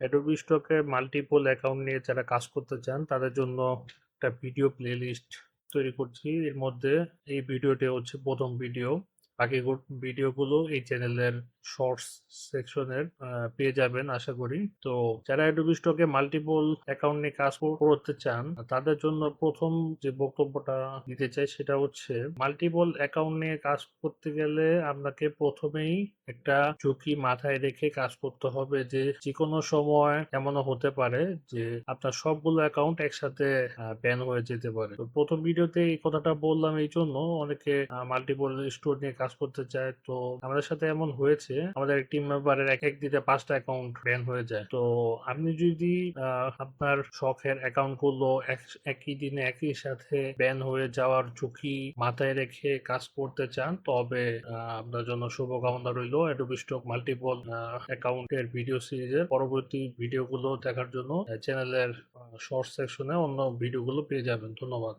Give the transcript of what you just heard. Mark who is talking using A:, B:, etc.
A: Adobe স্টকের multiple account নিয়ে যারা কাজ করতে চান তাদের জন্য একটা ভিডিও প্লেলিস্ট তৈরি করছি। এর মধ্যে এই ভিডিওটি হচ্ছে প্রথম ভিডিও। বাকি ভিডিওগুলো এই চ্যানেলের শর্টস সেকশনের পেয়ে যাবেন আশা করি। তো যারা অ্যাডোবি স্টকে মাল্টিপল অ্যাকাউন্ট নিয়ে কাজ করতে চান তাদের জন্য প্রথম যে বক্তব্যটা দিতে চাই সেটা হচ্ছে মাল্টিপল অ্যাকাউন্ট নিয়ে কাজ করতে গেলে আপনাকে প্রথমেই একটা ঝুঁকি মাথায় রেখে কাজ করতে হবে যে কোনো সময় এমনও হতে পারে যে আপনার সবগুলো অ্যাকাউন্ট একসাথে ব্যান হয়ে যেতে পারে। তো প্রথম ভিডিওতে এই কথাটা বললাম এই জন্য অনেকে মাল্টিপল স্টোর নিয়ে কাজ করতে চায়। তো আমাদের সাথে এমন হয়েছে, আমাদের টিম মেম্বারের এক এক দিনে 5টা অ্যাকাউন্ট ব্যান হয়ে যায়। তো আপনি যদি আপনার শখের অ্যাকাউন্ট গুলো একই দিনে একই সাথে ব্যান হয়ে যাওয়ার ঝুঁকি মাথায় রেখে কাজ করতে চান তবে আপনার জন্য শুভকামনা রইল। অ্যাডোবি স্টক মাল্টিপল অ্যাকাউন্টের ভিডিও সিরিজের পরবর্তী ভিডিওগুলো দেখার জন্য চ্যানেলের শর্ট সেকশনে অন্য ভিডিওগুলো পেয়ে যাবেন। ধন্যবাদ।